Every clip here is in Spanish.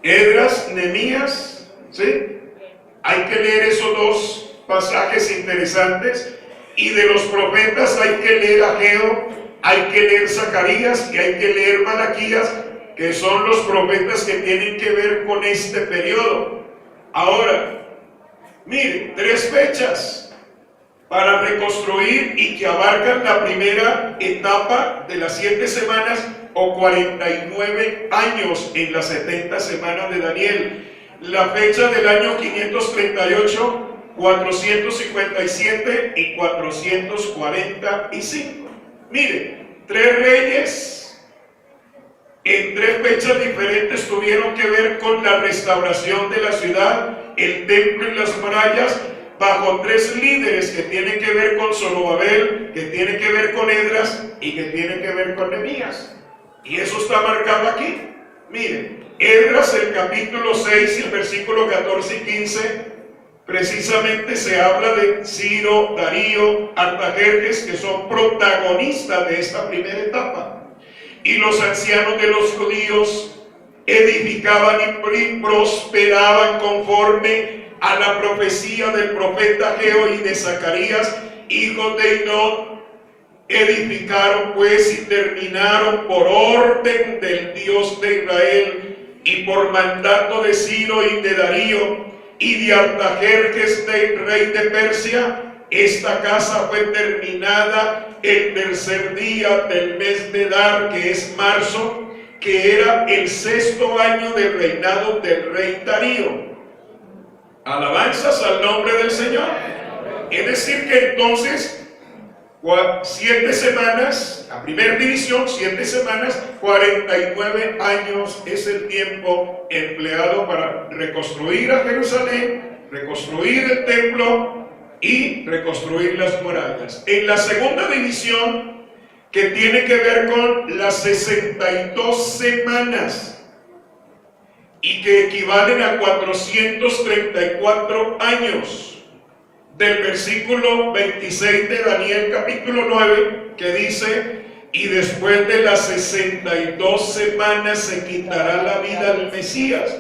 Esdras, Nehemías, ¿sí? Hay que leer esos dos pasajes interesantes. Y de los profetas hay que leer Ageo, hay que leer Zacarías y hay que leer Malaquías, que son los profetas que tienen que ver con este periodo. Ahora, mire, 3 fechas para reconstruir y que abarcan la primera etapa de las 7 semanas o 49 años en las 70 semanas de Daniel. La fecha del año 538, 457 y 445. Mire, 3 reyes en 3 fechas diferentes tuvieron que ver con la restauración de la ciudad, el templo y las murallas, bajo 3 líderes que tienen que ver con Zorobabel, que tienen que ver con Esdras y que tienen que ver con Nehemías. Y eso está marcado aquí. Miren, Esdras, el capítulo 6 y el versículo 14 y 15, precisamente se habla de Ciro, Darío, Artajerjes, que son protagonistas de esta primera etapa. Y los ancianos de los judíos edificaban y prosperaban conforme a la profecía del profeta Ageo y de Zacarías, hijos de Iddo. Edificaron pues y terminaron por orden del Dios de Israel y por mandato de Ciro y de Darío y de Artajerjes, rey de Persia. Esta casa fue terminada el 3er día del mes de Adar, que es marzo, que era el 6º año del reinado del rey Darío. Alabanzas al nombre del Señor. Es decir que entonces 7 semanas, la primera división, 7 semanas, 49 años es el tiempo empleado para reconstruir a Jerusalén, reconstruir el templo y reconstruir las murallas. En la segunda división, que tiene que ver con las 62 semanas y que equivalen a 434 años, del versículo 26 de Daniel capítulo 9, que dice: y después de las 62 semanas se quitará la vida al Mesías,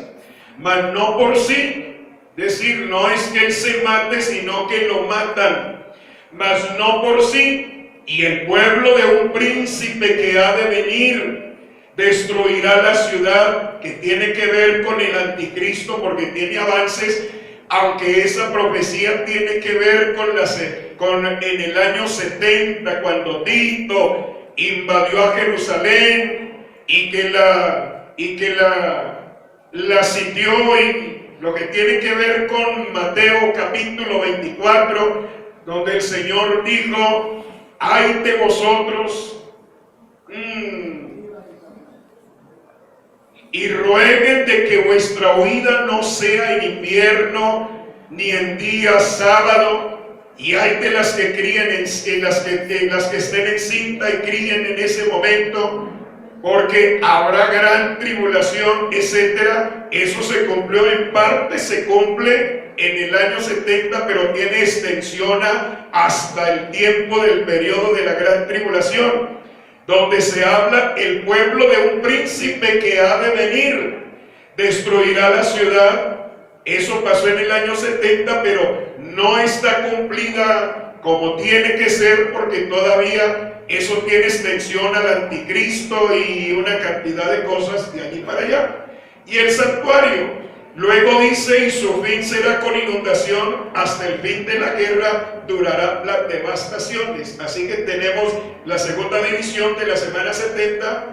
mas no por sí, es decir, no es que él se mate, sino que lo matan, mas no por sí, y el pueblo de un príncipe que ha de venir destruirá la ciudad, que tiene que ver con el anticristo, porque tiene avances. Aunque esa profecía tiene que ver en el año 70, cuando Tito invadió a Jerusalén y que la sitió, y lo que tiene que ver con Mateo capítulo 24, donde el Señor dijo: ay de vosotros, y rueguen de que vuestra huida no sea en invierno ni en día sábado, y hay de las que críen en las que estén encinta y críen en ese momento, porque habrá gran tribulación, etcétera. Eso se cumplió en parte, se cumple en el año 70, pero tiene extensión hasta el tiempo del periodo de la gran tribulación, donde se habla el pueblo de un príncipe que ha de venir, destruirá la ciudad. Eso pasó en el año 70, pero no está cumplida como tiene que ser, porque todavía eso tiene extensión al anticristo y una cantidad de cosas de allí para allá. Y el santuario, luego dice: y su fin será con inundación, hasta el fin de la guerra durará las devastaciones. Así que tenemos la segunda división de la semana 70,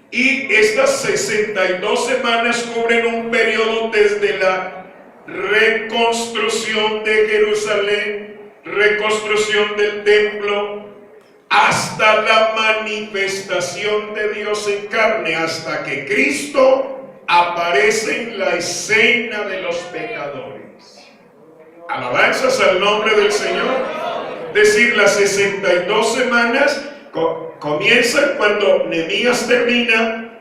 y estas 62 semanas cubren un periodo desde la reconstrucción de Jerusalén, reconstrucción del templo, hasta la manifestación de Dios en carne, hasta que Cristo aparece en la escena de los pecadores. Alabanzas al nombre del Señor. Es decir, las 62 semanas comienzan cuando Nehemías termina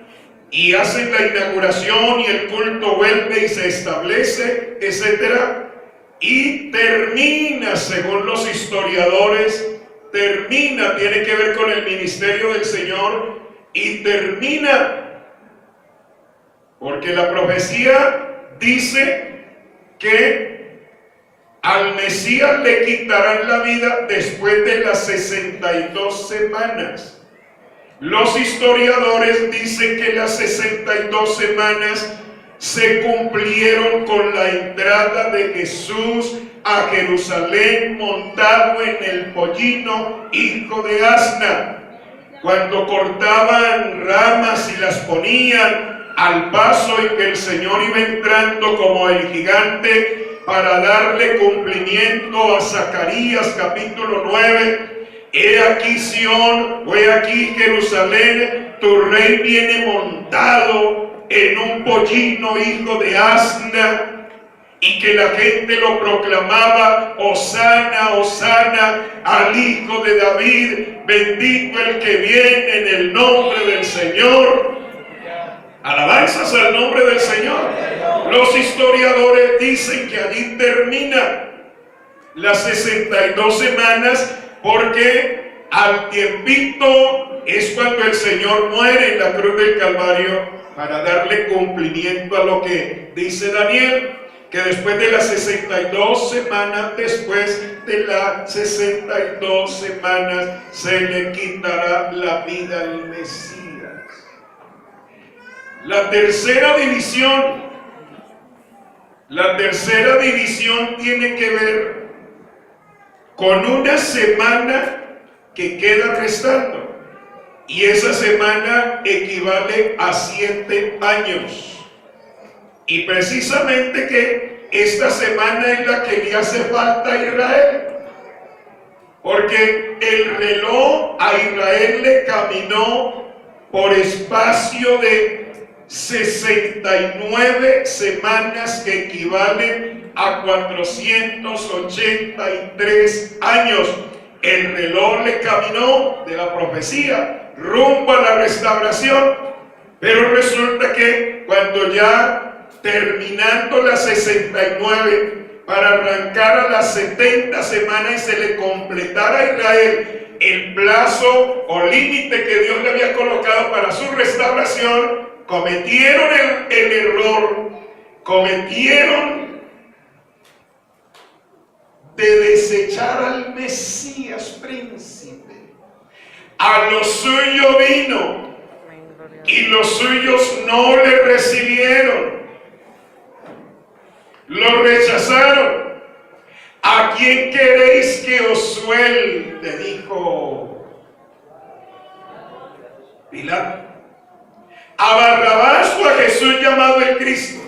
y hacen la inauguración y el culto vuelve y se establece, etc. Y termina, según los historiadores, tiene que ver con el ministerio del Señor, y termina Porque la profecía dice que al Mesías le quitarán la vida después de las 62 semanas. Los historiadores dicen que las 62 semanas se cumplieron con la entrada de Jesús a Jerusalén montado en el pollino, hijo de asna. Cuando cortaban ramas y las ponían al paso en que el Señor iba entrando como el gigante para darle cumplimiento a Zacarías capítulo 9. He aquí Sión, o he aquí Jerusalén, tu rey viene montado en un pollino, hijo de asna, y que la gente lo proclamaba: Hosana, Hosana al hijo de David, bendito el que viene en el nombre del Señor. Alabanzas al nombre del Señor. Los historiadores dicen que allí termina las 62 semanas, porque al tiempito es cuando el Señor muere en la cruz del Calvario, para darle cumplimiento a lo que dice Daniel, que después de las 62 semanas, después de las 62 semanas, se le quitará la vida al Mesías. La tercera división tiene que ver con una semana que queda restando, y esa semana equivale a 7 años. Y precisamente que esta semana es la que le hace falta a Israel, porque el reloj a Israel le caminó por espacio de 69 semanas, que equivalen a 483 años. El reloj le caminó de la profecía rumbo a la restauración, pero resulta que cuando ya terminando las 69, para arrancar a las 70 semanas y se le completara a Israel el plazo o límite que Dios le había colocado para su restauración, cometieron el error, cometieron de desechar al Mesías príncipe. A lo suyo vino y los suyos no le recibieron, lo rechazaron. ¿A quién queréis que os suelte?, dijo Pilato. ¿A Barrabás o a Jesús llamado el Cristo?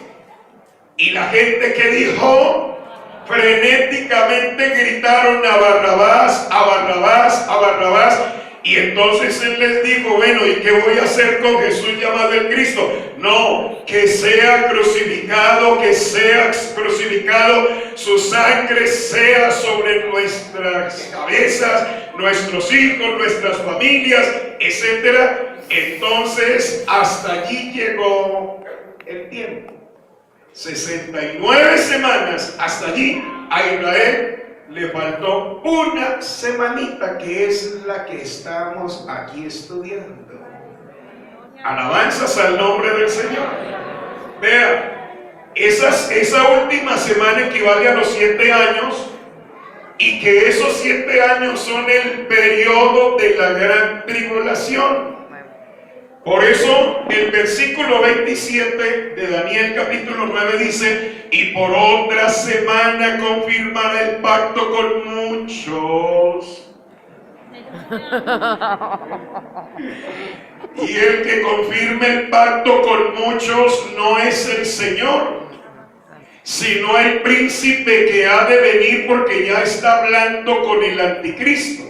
Y la gente que dijo, frenéticamente gritaron: a Barrabás, a Barrabás, a Barrabás. Y entonces él les dijo: bueno, ¿y qué voy a hacer con Jesús llamado el Cristo? No, que sea crucificado, su sangre sea sobre nuestras cabezas, nuestros hijos, nuestras familias, etc. Entonces hasta allí llegó el tiempo. 69 semanas, hasta allí a Israel le faltó una semanita, que es la que estamos aquí estudiando. Alabanzas al nombre del Señor. Vea, esa última semana equivale a los 7 años, y que esos 7 años son el periodo de la gran tribulación. Por eso el versículo 27 de Daniel capítulo 9 dice: y por otra semana confirmará el pacto con muchos. Y el que confirme el pacto con muchos no es el Señor, sino el príncipe que ha de venir, porque ya está hablando con el anticristo.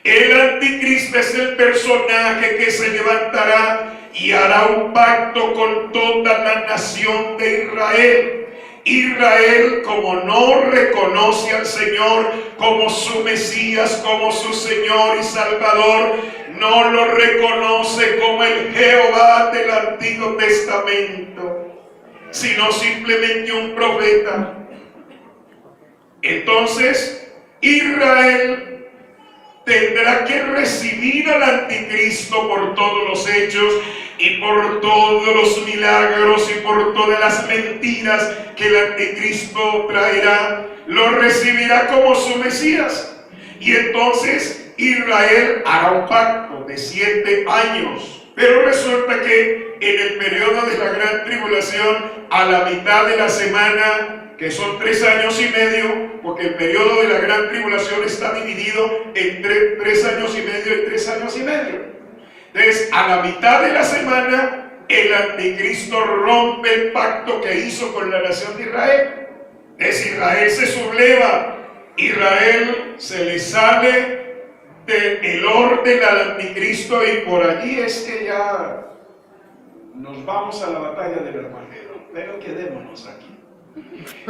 El anticristo es el personaje que se levantará y hará un pacto con toda la nación de Israel. Israel, como no reconoce al Señor como su Mesías, como su Señor y Salvador, no lo reconoce como el Jehová del Antiguo Testamento, sino simplemente un profeta. Entonces Israel tendrá que recibir al anticristo por todos los hechos y por todos los milagros y por todas las mentiras que el anticristo traerá. Lo recibirá como su Mesías. Y entonces Israel hará un pacto de 7 años. Pero resulta que en el periodo de la gran tribulación, a la mitad de la semana, que son 3 años y medio, porque el periodo de la gran tribulación está dividido entre 3 años y medio y 3 años y medio. Entonces, a la mitad de la semana, el anticristo rompe el pacto que hizo con la nación de Israel. Entonces, Israel se subleva, Israel se le sale del orden al anticristo, y por allí es que ya nos vamos a la batalla del Armagedón. Pero quedémonos aquí.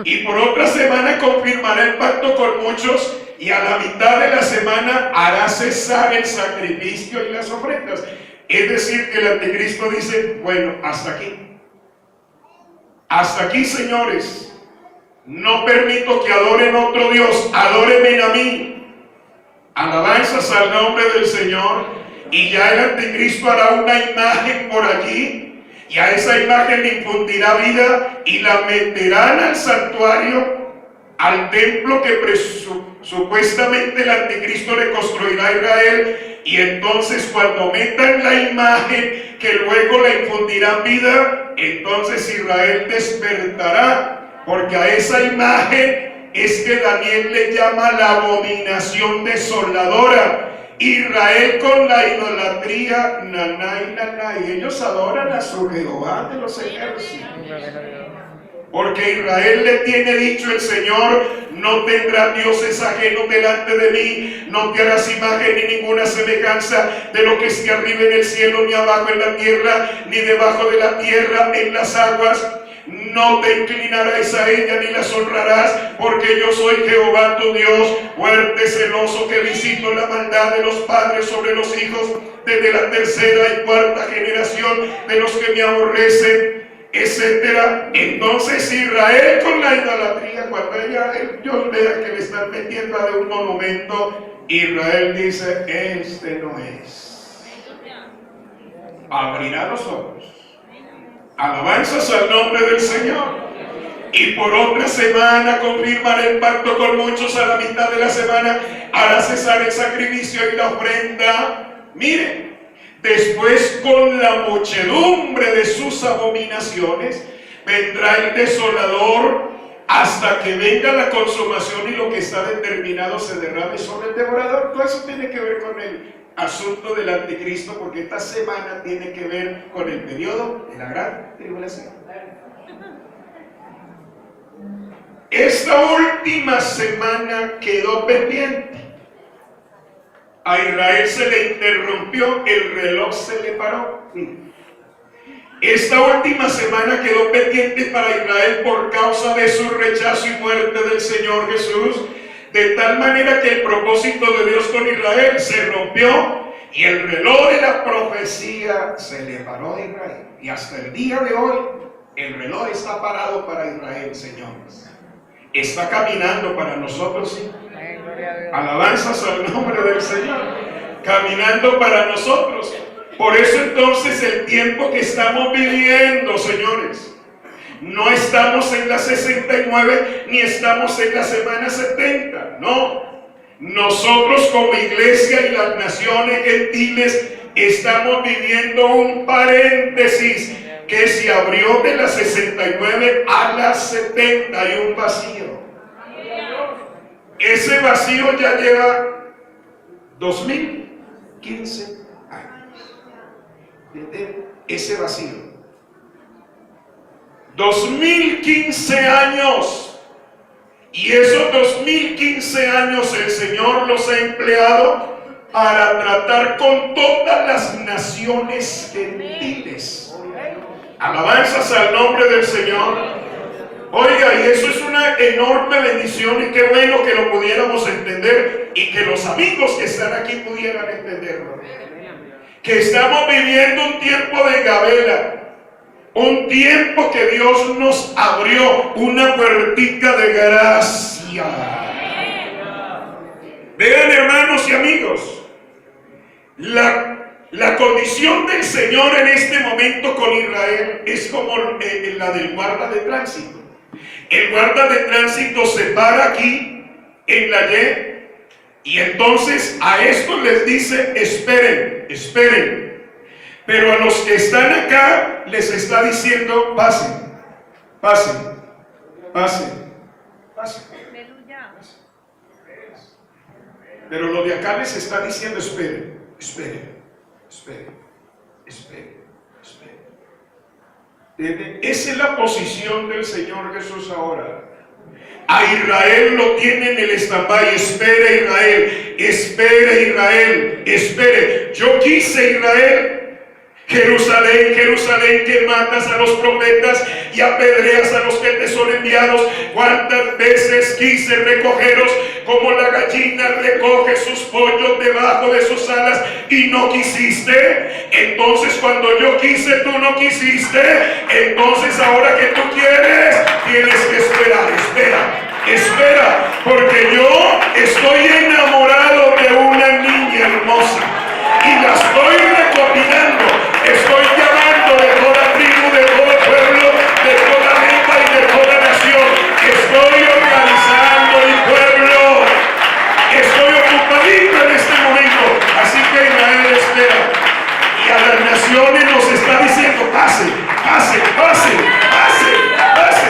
Y por otra semana confirmará el pacto con muchos, y a la mitad de la semana hará cesar el sacrificio y las ofrendas. Es decir, que el anticristo dice: bueno, hasta aquí. Hasta aquí, señores. No permito que adoren otro Dios, adórenme a mí. Alabanzas al nombre del Señor. Y ya el anticristo hará una imagen por allí, y a esa imagen le infundirá vida y la meterán al santuario, al templo que supuestamente el anticristo le construirá a Israel. Y entonces, cuando metan la imagen que luego le infundirán vida, entonces Israel despertará, porque a esa imagen es que Daniel le llama la abominación desoladora. Israel con la idolatría, nanay, ellos adoran a su Jehová de los ejércitos. Porque Israel le tiene dicho el Señor: no tendrás dioses ajenos delante de mí, no te harás imagen ni ninguna semejanza de lo que esté arriba en el cielo, ni abajo en la tierra, ni debajo de la tierra en las aguas. No te inclinarás a ella ni las honrarás, porque yo soy Jehová tu Dios, fuerte, celoso, que visito la maldad de los padres sobre los hijos, desde la 3ª y 4ª generación de los que me aborrecen, etcétera. Entonces Israel con la idolatría, cuando Dios vea que le están metiendo a un monumento, Israel dice: este no es. Abrirá los ojos. Alabanzas al nombre del Señor. Y por otra semana confirmará el pacto con muchos. A la mitad de la semana hará cesar el sacrificio y la ofrenda. Miren, después, con la muchedumbre de sus abominaciones, vendrá el desolador, hasta que venga la consumación y lo que está determinado se derrame sobre el devorador. Todo eso tiene que ver con el asunto del anticristo, porque esta semana tiene que ver con el periodo de la gran tribulación. Esta última semana quedó pendiente. A Israel se le interrumpió, el reloj se le paró. Esta última semana quedó pendiente para Israel por causa de su rechazo y muerte del Señor Jesús, de tal manera que el propósito de Dios con Israel se rompió y el reloj de la profecía se le paró a Israel. Y hasta el día de hoy el reloj está parado para Israel, señores. Está caminando para nosotros, ¿sí? Alabanzas al nombre del Señor. Caminando para nosotros. Por eso entonces el tiempo que estamos viviendo, señores, no estamos en la 69 ni estamos en la semana 70, no. Nosotros como iglesia y las naciones gentiles estamos viviendo un paréntesis que se abrió de la 69 a la 70, y un vacío. Ese vacío ya lleva 2015 años. Desde ese vacío. 2015 años. Y esos 2015 años el Señor los ha empleado para tratar con todas las naciones gentiles. Alabanzas al nombre del Señor. Oiga, y eso es una enorme bendición, y qué bueno que lo pudiéramos entender y que los amigos que están aquí pudieran entenderlo. Que estamos viviendo un tiempo de gabela. Un tiempo que Dios nos abrió una puertita de gracia. Vean, hermanos y amigos, la condición del Señor en este momento con Israel es como la del guarda de tránsito. El guarda de tránsito se para aquí en la y entonces a estos les dice: esperen, esperen. Pero a los que están acá les está diciendo: pasen, pasen, pasen, pasen. Pero lo de acá les está diciendo: esperen, esperen, esperen, esperen, esperen. Esa es la posición del Señor Jesús ahora. A Israel lo tiene en el stand-by. Espere, Israel, espere, Israel, espere. Yo quise, Israel. Jerusalén, Jerusalén, que matas a los profetas y apedreas a los que te son enviados. Cuántas veces quise recogeros como la gallina recoge sus pollos debajo de sus alas y no quisiste. Entonces cuando yo quise, tú no quisiste. Entonces ahora que tú quieres, tienes que esperar. Espera, espera, porque yo estoy enamorado de una niña hermosa y la estoy recopilando. Estoy llamando de toda tribu, de todo pueblo, de toda lengua y de toda nación. Estoy organizando mi pueblo. Estoy ocupadito en este momento. Así que Israel espera. Y a las naciones nos está diciendo: pase, pase, pase, pase, pase.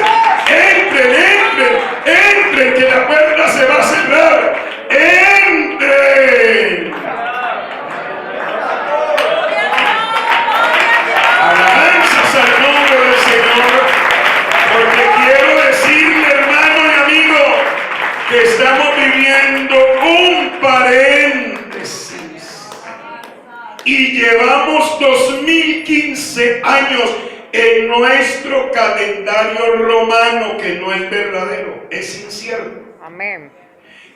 Entren, entren, entren, que la puerta se va a cerrar. Entren. Alabanzas al nombre del Señor, porque quiero decirle, hermano y amigo, que estamos viviendo un paréntesis y llevamos 2015 años en nuestro calendario romano, que no es verdadero, es incierto. Amén.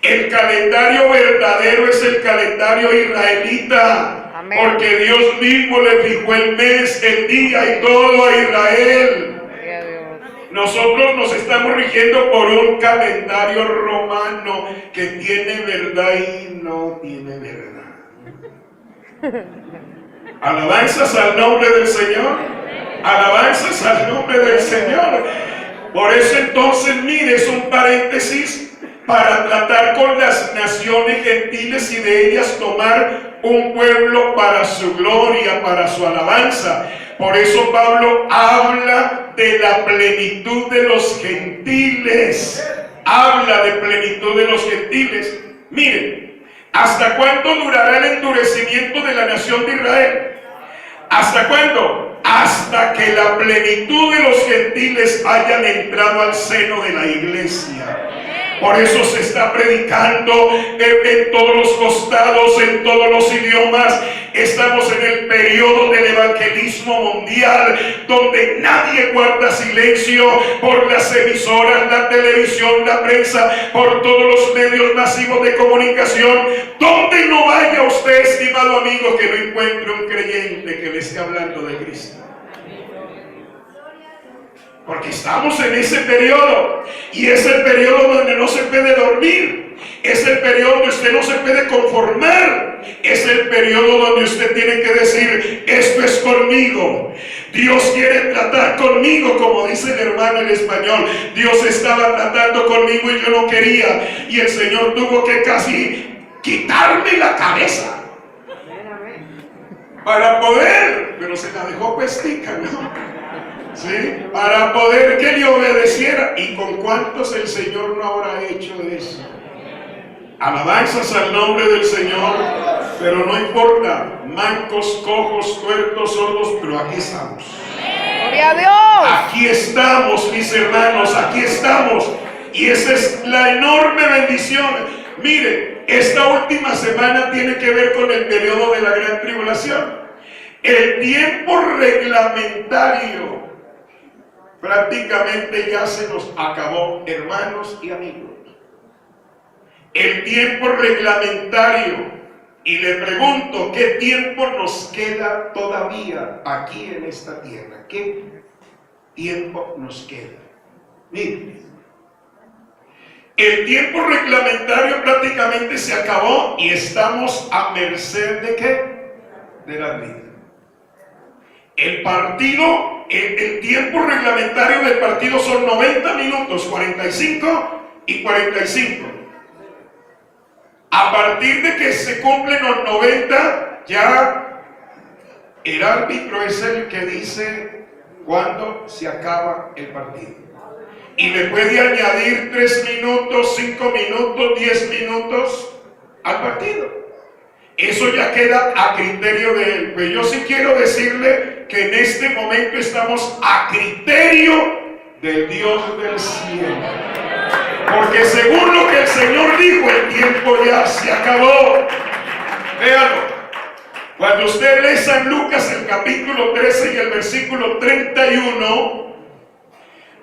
El calendario verdadero es el calendario israelita. Amén. Porque Dios mismo le fijó el mes, el día y todo a Israel. Nosotros nos estamos rigiendo por un calendario romano que tiene verdad y no tiene verdad. Alabanzas al nombre del Señor. Alabanzas al nombre del Señor. Por eso entonces, mire, es un paréntesis para tratar con las naciones gentiles y de ellas tomar un pueblo para su gloria, para su alabanza. Por eso Pablo habla de la plenitud de los gentiles. Habla de plenitud de los gentiles. Miren, ¿hasta cuándo durará el endurecimiento de la nación de Israel? ¿Hasta cuándo? Hasta que la plenitud de los gentiles hayan entrado al seno de la iglesia. Por eso se está predicando en todos los costados, en todos los idiomas. Estamos en el periodo del evangelismo mundial, donde nadie guarda silencio, por las emisoras, la televisión, la prensa, por todos los medios masivos de comunicación. Donde no vaya usted, estimado amigo, que no encuentre un creyente que le esté hablando de Cristo. Porque estamos en ese periodo, y es el periodo donde no se puede dormir, es el periodo donde usted no se puede conformar, es el periodo donde usted tiene que decir: esto es conmigo. Dios quiere tratar conmigo, como dice el hermano en español. Dios estaba tratando conmigo y yo no quería, y el Señor tuvo que casi quitarme la cabeza para poder, pero se la dejó puestica, ¿no? ¿Sí? Para poder que le obedeciera. ¿Y con cuántos el Señor no habrá hecho eso? Alabanzas al nombre del Señor. Pero no importa, mancos, cojos, tuertos, sordos, pero aquí estamos. ¡Gloria a Dios! Aquí estamos, mis hermanos, aquí estamos. Y esa es la enorme bendición. Mire, esta última semana tiene que ver con el periodo de la gran tribulación. El tiempo reglamentario prácticamente ya se nos acabó, hermanos y amigos. El tiempo reglamentario. Y le pregunto, ¿qué tiempo nos queda todavía aquí en esta tierra? ¿Qué tiempo nos queda? Miren, El tiempo reglamentario prácticamente se acabó y estamos a merced ¿de qué? De la vida. El partido, el tiempo reglamentario del partido son 90 minutos, 45 y 45. A partir de que se cumplen los 90, ya el árbitro es el que dice cuándo se acaba el partido. Y le puede añadir 3 minutos, 5 minutos, 10 minutos al partido. Eso ya queda a criterio de él. Pues yo sí quiero decirle que en este momento estamos a criterio del Dios del cielo. Porque según lo que el Señor dijo, el tiempo ya se acabó. Véanlo. Cuando usted lee San Lucas, el capítulo 13 y el versículo 31,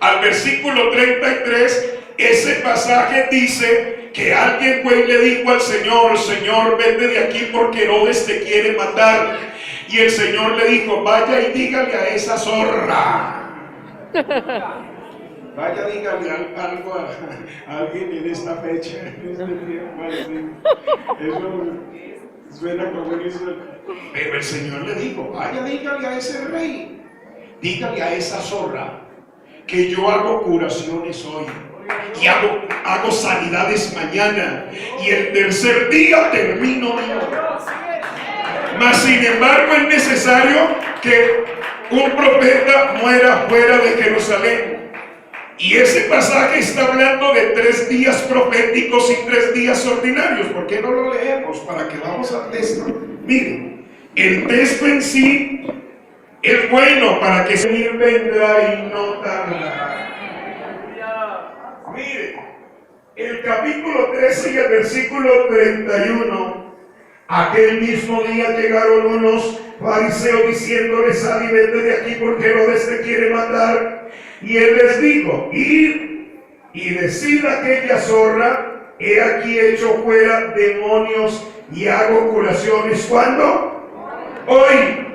al versículo 33, ese pasaje dice que alguien pues le dijo al Señor: Señor, vete de aquí porque Herodes te quiere matar. Y el Señor le dijo: vaya y dígale a esa zorra. Vaya, dígale algo a alguien en esta fecha, en este tiempo. Eso suena como eso. Pero el Señor le dijo: vaya, dígale a ese rey, dígale a esa zorra que yo hago curaciones hoy y hago sanidades mañana, y el tercer día termino mi obra. Mas sin embargo es necesario que un profeta muera fuera de Jerusalén. Y ese pasaje está hablando de 3 días proféticos y 3 días ordinarios. ¿Por qué no lo leemos? Para que vamos al texto. Miren, el texto en sí es bueno para que venir vendrá y no tardará. Mire, el capítulo 13 y el versículo 31. Aquel mismo día llegaron unos fariseos diciéndole: sal y vete de aquí porque Herodes te quiere matar. Y él les dijo: id y decid a aquella zorra: he aquí hecho fuera demonios y hago curaciones. ¿Cuándo? Hoy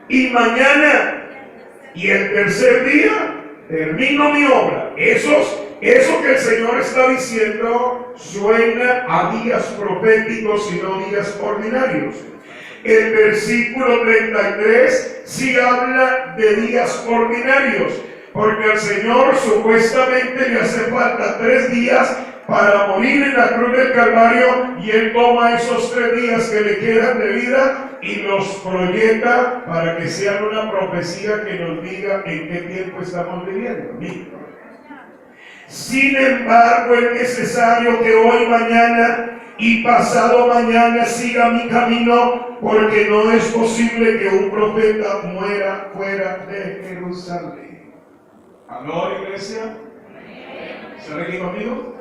y mañana, y el tercer día termino mi obra. Eso que el Señor está diciendo suena a días proféticos y no días ordinarios. El versículo 33 sí habla de días ordinarios, porque al Señor supuestamente le hace falta 3 días para morir en la cruz del Calvario, y Él toma esos 3 días que le quedan de vida y los proyecta para que sean una profecía que nos diga en qué tiempo estamos viviendo. Mira. Sin embargo, es necesario que hoy, mañana y pasado mañana siga mi camino, porque no es posible que un profeta muera fuera de Jerusalén. ¿Aló, iglesia? ¿Están aquí conmigo?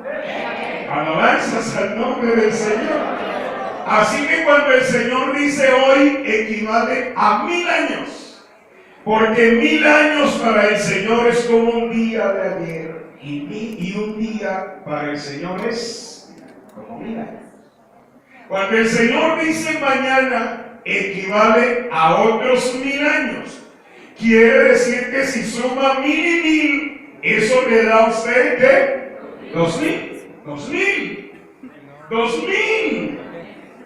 Alabanzas al nombre del Señor. Así que cuando el Señor dice hoy, equivale a 1000 años, porque 1000 años para el Señor es como un día de ayer, y un día para el Señor es como 1000 años. Cuando el Señor dice mañana, equivale a otros 1000 años. Quiere decir que si suma 1000 y 1000, eso le da a usted ¿qué? 2000.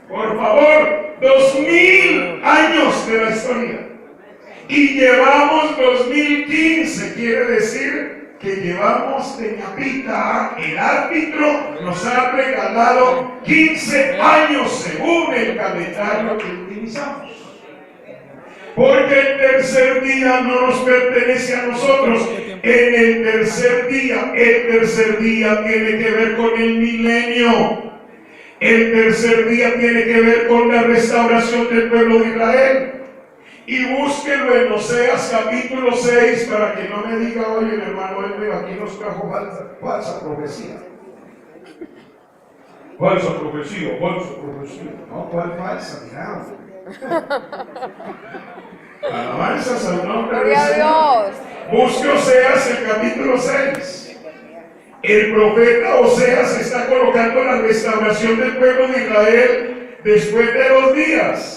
Por favor, 2000 años de la historia. Y llevamos 2015, quiere decir que llevamos de ñapita. El árbitro nos ha regalado 15 años según el calendario que utilizamos. Porque el tercer día no nos pertenece a nosotros. En el tercer día tiene que ver con el milenio. El tercer día tiene que ver con la restauración del pueblo de Israel. Y búsquelo en Oseas capítulo 6 para que no me diga: oye, mi hermano Elmer, aquí nos trajo falsa profecía. Falsa profecía. No, ¿cuál falsa? Mirá. Alabanzas al nombre de Dios. Busque Oseas el capítulo 6. El profeta Oseas está colocando la restauración del pueblo de Israel después de 2 días.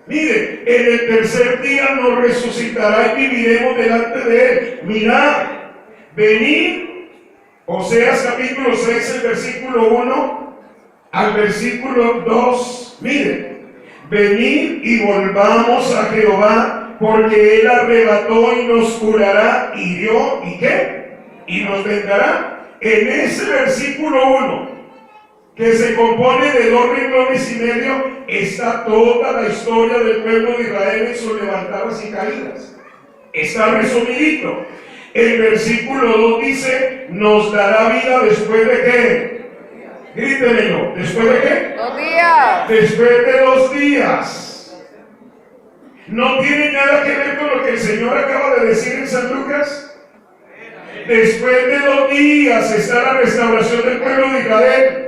Mire, en el tercer día nos resucitará y viviremos delante de Él. Mirad, venid Oseas capítulo 6, el versículo 1 al versículo 2. Miren, venid y volvamos a Jehová, porque Él arrebató y nos curará, hirió, ¿y qué? Y nos vendará. En ese versículo 1, que se compone de 2 renglones y medio, está toda la historia del pueblo de Israel en sus levantadas y caídas. Está resumidito. El versículo 2 dice, nos dará vida después de qué. Grítemelo, ¿después de qué? 2 días. Después de 2 días. No tiene nada que ver con lo que el Señor acaba de decir en San Lucas. Después de 2 días está la restauración del pueblo de Israel.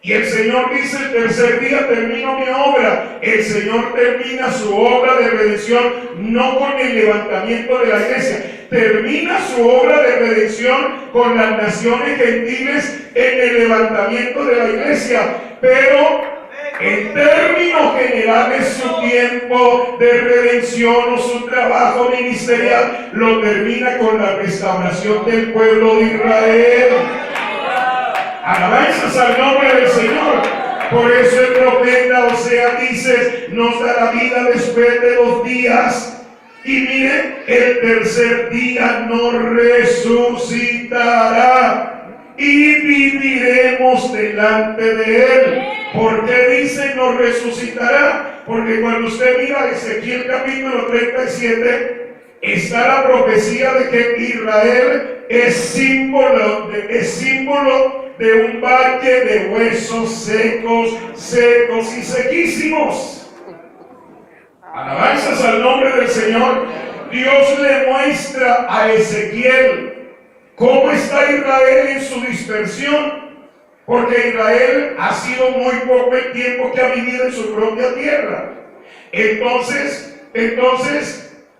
Y el Señor dice, el tercer día termino mi obra. El Señor termina su obra de redención no con el levantamiento de la iglesia. Termina su obra de redención con las naciones gentiles en el levantamiento de la iglesia. Pero en términos generales su tiempo de redención o su trabajo ministerial lo termina con la restauración del pueblo de Israel. Alabanzas al nombre del Señor. Por eso el profeta Oseas dice, nos dará vida después de 2 días. Y mire, el tercer día nos resucitará y viviremos delante de Él. ¿Por qué dice nos resucitará? Porque cuando usted mira Ezequiel capítulo 37, está la profecía de que Israel es símbolo de un valle de huesos secos y sequísimos. Alabanzas al nombre del Señor. Dios le muestra a Ezequiel cómo está Israel en su dispersión, porque Israel ha sido muy poco el tiempo que ha vivido en su propia tierra. Entonces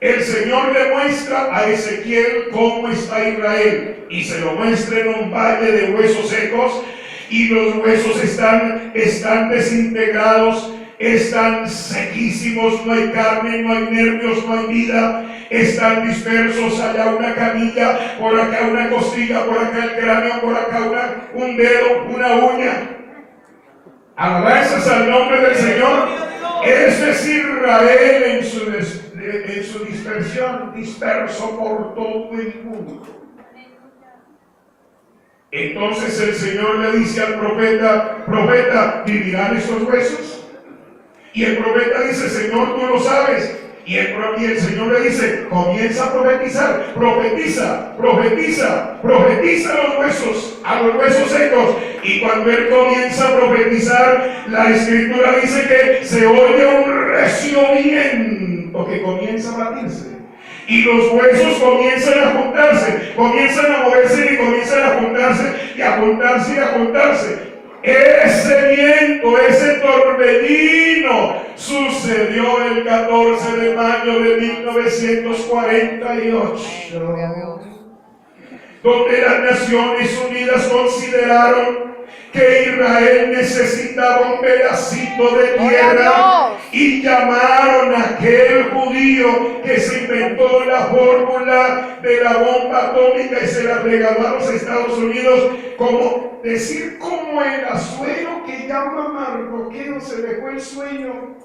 el Señor le muestra a Ezequiel cómo está Israel, y se lo muestra en un valle de huesos secos, y los huesos están desintegrados, están sequísimos, no hay carne, no hay nervios, no hay vida, están dispersos, allá una canilla, por acá una costilla, por acá el cráneo, por acá un dedo, una uña. Alabanzas al nombre del Señor. Ese es Israel en su dispersión, disperso por todo el mundo. Entonces el Señor le dice al profeta, ¿vivirán estos huesos? Y el profeta dice, Señor, tú lo sabes. Y el Señor le dice, comienza a profetizar, profetiza a los huesos secos. Y cuando él comienza a profetizar, la Escritura dice que se oye un recio viento que comienza a batirse. Y los huesos comienzan a juntarse, comienzan a moverse y comienzan a juntarse y a juntarse y a juntarse. Ese viento, ese torbellino sucedió el 14 de mayo de 1948, donde las Naciones Unidas consideraron que Israel necesitaba un pedacito de tierra y llamaron a aquel judío que se inventó la fórmula de la bomba atómica y se la regaló a los Estados Unidos, como el sueño que llama Mardoqueo, se le fue el sueño.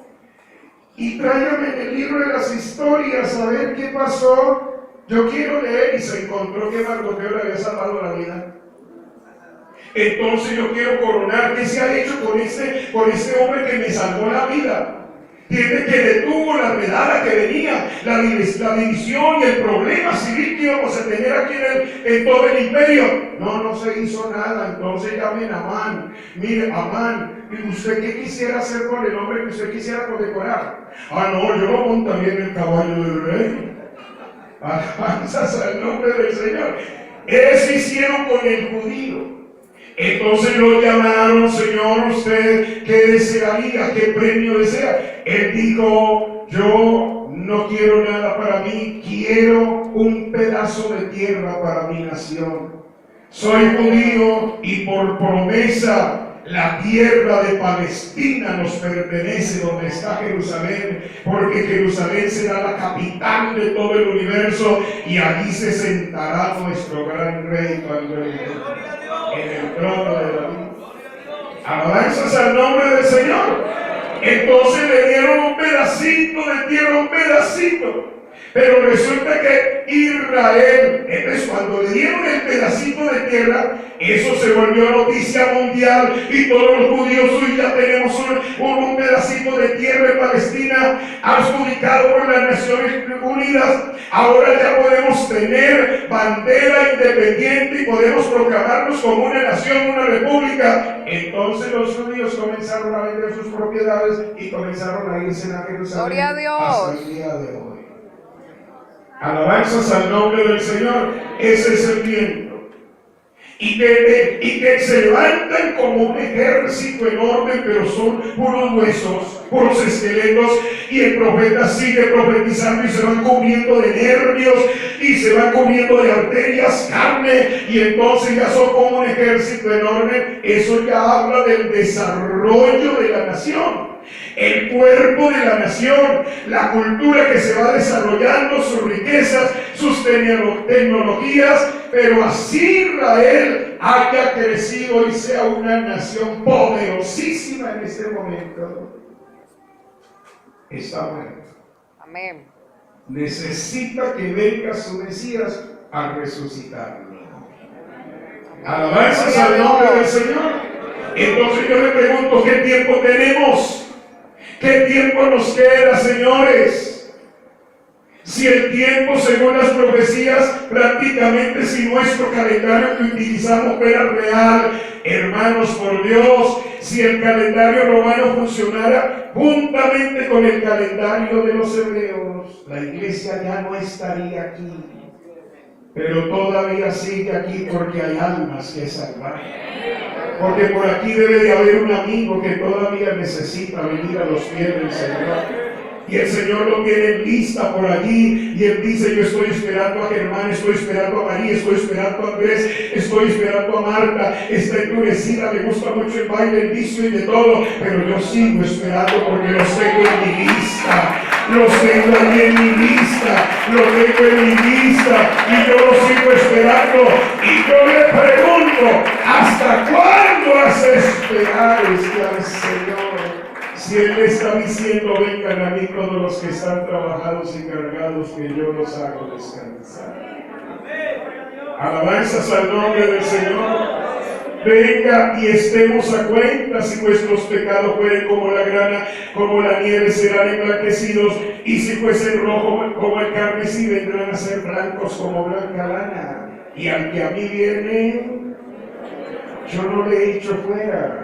Y tráigame en el libro de las historias a ver qué pasó. Yo quiero leer, y se encontró que Mardoqueo le había salvado la vida. Entonces yo quiero coronar qué se ha hecho con este hombre que me salvó la vida. Tiene que detuvo la redada que venía, la división y el problema civil que íbamos a tener aquí en todo el imperio. No se hizo nada. Entonces llamen a Amán. Mire, Amán, ¿y usted qué quisiera hacer con el hombre que usted quisiera condecorar? No, yo lo montaría en el caballo del rey. Alabanzas al nombre del Señor. Eso hicieron con el judío. Entonces lo llamaron, Señor, ¿usted qué desearía? ¿Qué premio desea? Él dijo, yo no quiero nada para mí, quiero un pedazo de tierra para mi nación. Soy judío y por promesa la tierra de Palestina nos pertenece, donde está Jerusalén, porque Jerusalén será la capital de todo el universo y allí se sentará nuestro gran rey cuando él venga, en el trono de David. Alabanzas al nombre del Señor. Entonces le dieron un pedacito de tierra, un pedacito. Pero resulta que Israel, entonces cuando le dieron el pedacito de tierra, eso se volvió noticia mundial y todos los judíos hoy ya tenemos un pedacito de tierra en Palestina adjudicado por las Naciones Unidas. Ahora ya podemos tener bandera independiente y podemos proclamarnos como una nación, una república. Entonces los judíos comenzaron a vender sus propiedades y comenzaron a irse a Jerusalén. Gloria a Dios. Hasta el día de hoy. Alabanzas al nombre del Señor. Ese es el viento. Y que se levantan como un ejército enorme, pero son puros huesos, puros esqueletos. Y el profeta sigue profetizando y se van cubriendo de nervios y se van cubriendo de arterias, carne, y entonces ya son como un ejército enorme. Eso ya habla del desarrollo de la nación. El cuerpo de la nación, la cultura que se va desarrollando, sus riquezas, sus tecnologías, pero así Israel haya crecido y sea una nación poderosísima en este momento, está muerto. Amén. Necesita que venga su Mesías a resucitarlo. Alabanzas al nombre del Señor. Entonces yo le pregunto, ¿qué tiempo tenemos? ¿Qué tiempo nos queda, señores? Si el tiempo, según las profecías, prácticamente si nuestro calendario que utilizamos fuera real, hermanos, por Dios, si el calendario romano funcionara juntamente con el calendario de los hebreos, la iglesia ya no estaría aquí. Pero todavía sigue aquí porque hay almas que salvar. Porque por aquí debe de haber un amigo que todavía necesita venir a los pies del Señor. Y el Señor lo tiene lista por allí. Y Él dice, yo estoy esperando a Germán, estoy esperando a María, estoy esperando a Andrés, estoy esperando a Marta. Está endurecida, le gusta mucho el baile, el vicio y de todo. Pero yo sigo esperando porque los tengo en mi lista. Los tengo allí en mi lista. Los tengo en mi lista. Y yo los sigo esperando. Y yo le pregunto, ¿hasta cuándo hace esperar al Señor? Si Él está diciendo, vengan a mí todos los que están trabajados y cargados, que yo los hago descansar. Alabanzas al nombre del Señor. Venga y estemos a cuenta. Si vuestros pecados fueren como la grana, como la nieve, serán emblanquecidos, y si fuesen rojos como el carmesí, vendrán a ser blancos como blanca lana. Y al que a mí viene, yo no le he hecho fuera.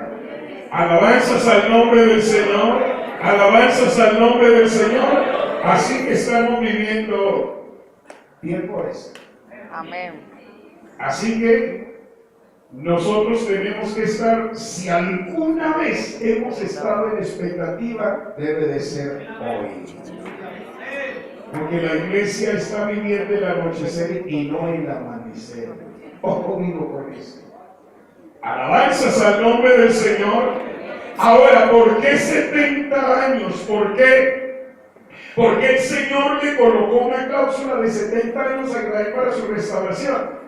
Alabanzas al nombre del Señor. Alabanzas al nombre del Señor. Así que estamos viviendo tiempos. Amén. Así que nosotros tenemos que estar, si alguna vez hemos estado en expectativa, debe de ser hoy. Porque la iglesia está viviendo el anochecer y no el amanecer. Ojo conmigo con esto. Alabanzas al nombre del Señor. Ahora, ¿por qué 70 años? ¿Por qué? Porque el Señor le colocó una cláusula de 70 años a Israel para su restauración,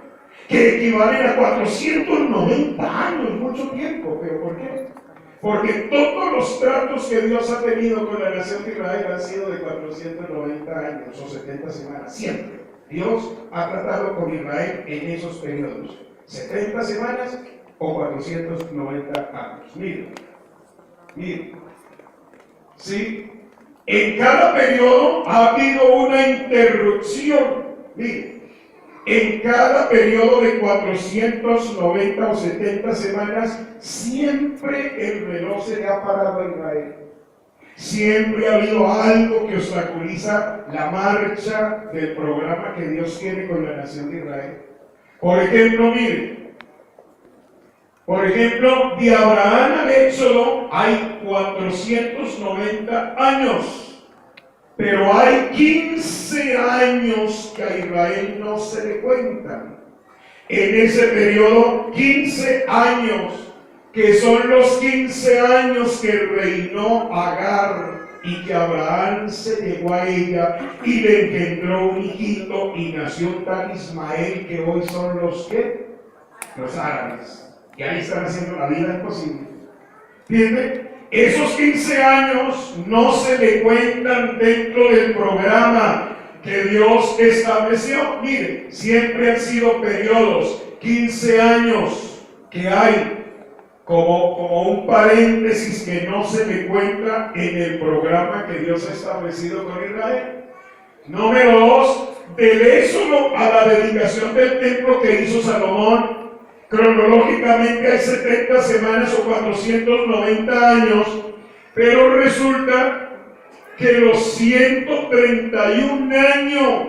que equivalen a 490 años, mucho tiempo. ¿Pero por qué? Porque todos los tratos que Dios ha tenido con la nación de Israel han sido de 490 años o 70 semanas. Siempre Dios ha tratado con Israel en esos periodos, 70 semanas o 490 años. Miren, ¿sí? En cada periodo ha habido una interrupción. Miren, en cada periodo de 490 o 70 semanas, siempre el reloj se le ha parado a Israel. Siempre ha habido algo que obstaculiza la marcha del programa que Dios tiene con la nación de Israel. Por ejemplo, miren. Por ejemplo, de Abraham al Éxodo hay 490 años, pero hay 15 años que a Israel no se le cuentan. En ese periodo, 15 años, que son los 15 años que reinó Agar y que Abraham se llegó a ella y le engendró un hijito y nació un tal Ismael que hoy son los que los árabes, y ahí están haciendo la vida imposible. ¿Entiende? Esos 15 años no se le cuentan dentro del programa que Dios estableció. Mire, siempre han sido periodos, 15 años que hay como un paréntesis que no se le cuenta en el programa que Dios ha establecido con Israel. Número 2, del éxodo a la dedicación del templo que hizo Salomón, cronológicamente hay 70 semanas o 490 años, pero resulta que los 131 años,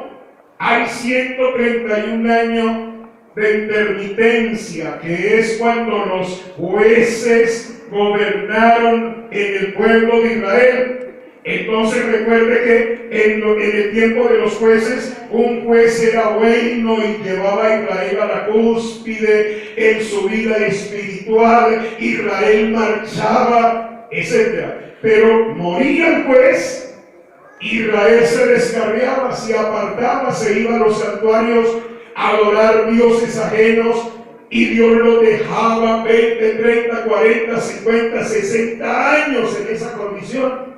hay 131 años de intermitencia, que es cuando los jueces gobernaron en el pueblo de Israel. Entonces recuerde que en el tiempo de los jueces, un juez era bueno y llevaba a Israel a la cúspide en su vida espiritual. Israel marchaba, etc. Pero moría el juez, Israel se descarriaba, se apartaba, se iba a los santuarios a adorar dioses ajenos, y Dios lo dejaba 20, 30, 40, 50, 60 años en esa condición.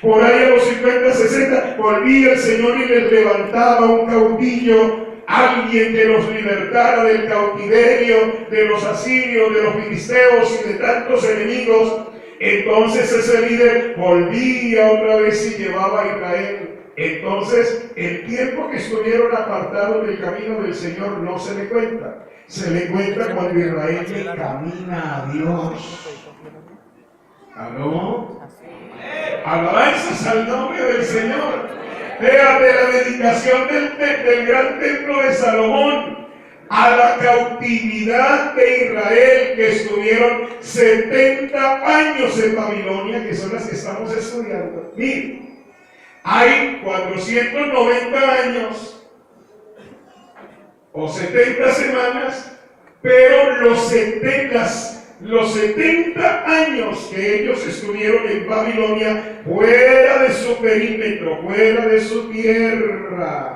Por ahí a los 50, 60, volvía el Señor y les levantaba un caudillo, alguien que los libertara del cautiverio de los asirios, de los filisteos y de tantos enemigos. Entonces ese líder volvía otra vez y llevaba a Israel. Entonces el tiempo que estuvieron apartados del camino del Señor no se le cuenta. Se le cuenta cuando Israel le camina a Dios. ¿Aló? Alabanzas al nombre del Señor. Vea, de la dedicación del gran templo de Salomón a la cautividad de Israel, que estuvieron 70 años en Babilonia, que son las que estamos estudiando. Miren, hay 490 años o 70 semanas, pero los 70 años que ellos estuvieron en Babilonia, fuera de su perímetro, fuera de su tierra,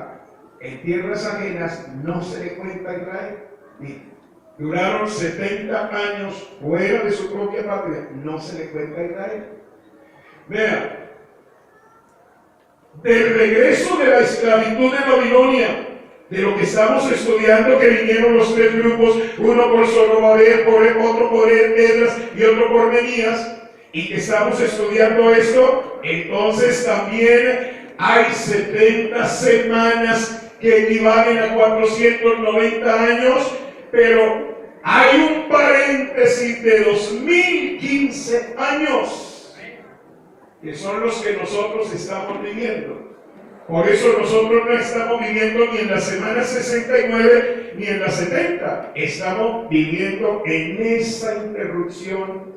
en tierras ajenas, no se le cuenta a Israel. Duraron 70 años fuera de su propia patria, no se le cuenta a Israel. Vean, del regreso de la esclavitud de Babilonia, de lo que estamos estudiando, que vinieron los tres grupos, uno por Zorobabel, otro por Esdras y otro por Nehemías, y que estamos estudiando esto, entonces también hay 70 semanas que equivalen a 490 años, pero hay un paréntesis de 2015 años, que son los que nosotros estamos viviendo. Por eso nosotros no estamos viviendo ni en la semana 69 ni en la 70. Estamos viviendo en esa interrupción,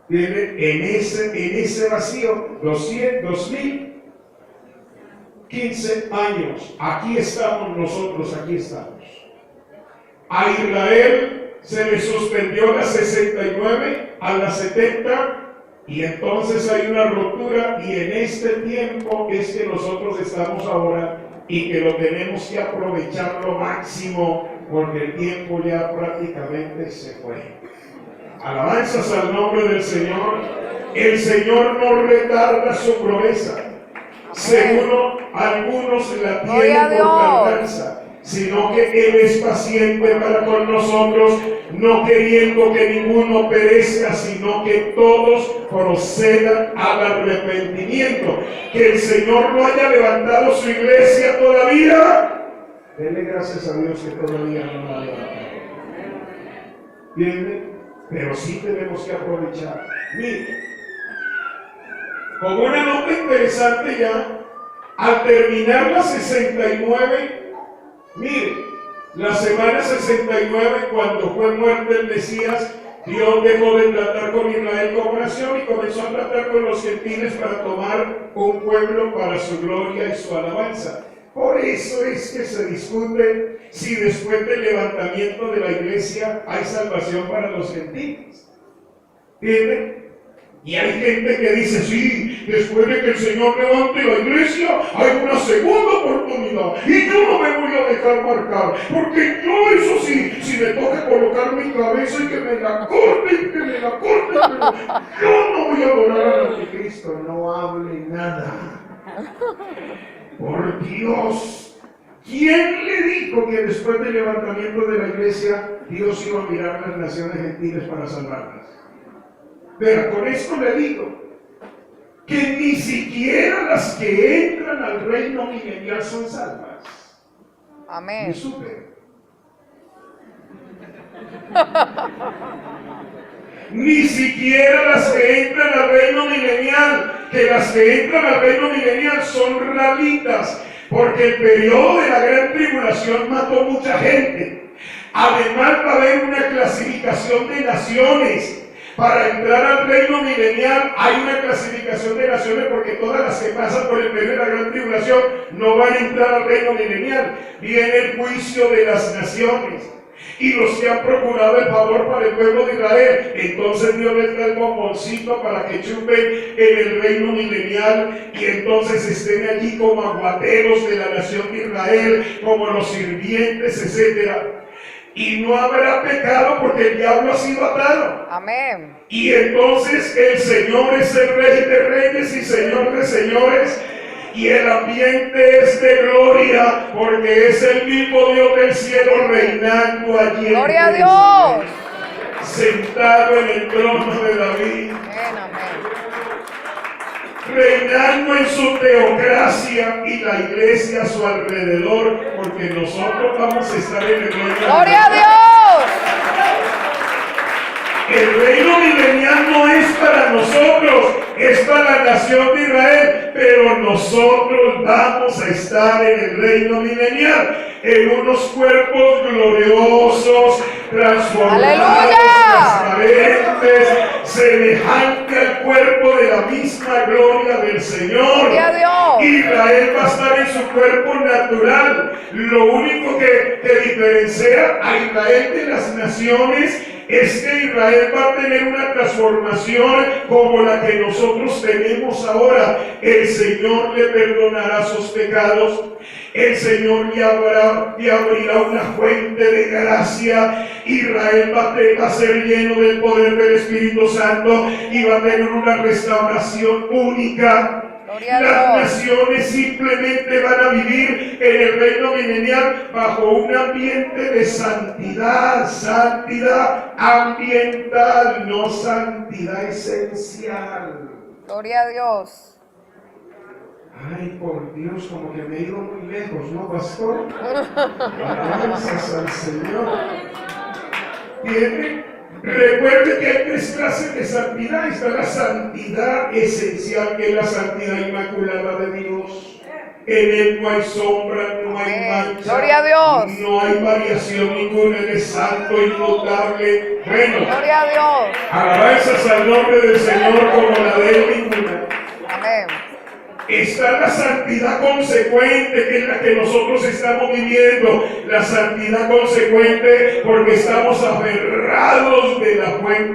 en ese vacío, 2015 años. Aquí estamos nosotros, aquí estamos. A Israel se le suspendió la 69 a la 70. Y entonces hay una ruptura, y en este tiempo es que nosotros estamos ahora y que lo tenemos que aprovechar lo máximo, porque el tiempo ya prácticamente se fue. Alabanzas al nombre del Señor. El Señor no retarda su promesa, según algunos la tienen por tardanza, sino que Él es paciente para con nosotros, no queriendo que ninguno perezca, sino que todos procedan al arrepentimiento. Que el Señor no haya levantado su iglesia todavía, denle gracias a Dios que todavía no la ha levantado. ¿Entienden? Pero sí tenemos que aprovechar. Mire, como una nota interesante ya, al terminar la 69, mire, la semana 69, cuando fue muerto el Mesías, Dios dejó de tratar con Israel como nación y comenzó a tratar con los gentiles para tomar un pueblo para su gloria y su alabanza. Por eso es que se discute si después del levantamiento de la iglesia hay salvación para los gentiles. ¿Entienden? Y hay gente que dice, sí, después de que el Señor levante la iglesia, hay una segunda oportunidad. Y yo no me voy a dejar marcar, porque yo, eso sí, si me toca colocar mi cabeza y que me la corten, pero yo no voy a adorar al anticristo. No hable nada. Por Dios, ¿quién le dijo que después del levantamiento de la iglesia, Dios iba a mirar a las naciones gentiles para salvarlas? Pero con esto le digo que ni siquiera las que entran al reino milenial son salvas. Amén. ¿Me supe? Ni siquiera las que entran al reino milenial, que las que entran al reino milenial son rabitas, porque el periodo de la gran tribulación mató mucha gente. Además va a haber una clasificación de naciones. Para entrar al reino milenial hay una clasificación de naciones, porque todas las que pasan por el periodo de la gran tribulación no van a entrar al reino milenial. Viene el juicio de las naciones y los que han procurado el favor para el pueblo de Israel. Entonces Dios les da el bomboncito para que chupen en el reino milenial y entonces estén allí como aguateros de la nación de Israel, como los sirvientes, etcétera. Y no habrá pecado porque el diablo ha sido atado. Amén. Y entonces el Señor es el Rey de Reyes y Señor de Señores. Y el ambiente es de gloria, porque es el mismo Dios del cielo reinando allí. Gloria a Dios. Sentado en el trono de David. Amén, amén. Reinando en su teocracia y la iglesia a su alrededor, porque nosotros vamos a estar en el reino. Gloria a Dios. El reino milenial no es para nosotros, es para la nación de Israel, pero nosotros vamos a estar en el reino milenial, en unos cuerpos gloriosos, transformados, transparentes, semejante al cuerpo de la misma gloria del Señor. Gloria a Dios. Israel va a estar en su cuerpo natural. Lo único que diferencia a Israel de las naciones es que Israel va a tener una transformación como la que nosotros tenemos ahora. El Señor le perdonará sus pecados. El Señor le abrirá una fuente de gracia. Israel va a ser lleno del poder del Espíritu Santo y va a tener una restauración única. Las naciones simplemente van a vivir en el reino milenial bajo un ambiente de santidad, santidad ambiental, no santidad esencial. Gloria a Dios. Ay, por Dios, como que me he ido muy lejos, ¿no, pastor? Gracias al Señor. ¿Tiene? Recuerde que hay tres clases de santidad. Está la santidad esencial, que es la santidad inmaculada de Dios. En Él no hay sombra, no hay mancha. Gloria a Dios. No hay variación ninguna. Él es santo, inmutable. Bueno, Gloria a Dios. alabanzas al nombre del Señor como la de Él ninguna. Amén. Está la santidad consecuente, que es la que nosotros estamos viviendo. La santidad consecuente porque estamos aferrados de la fuente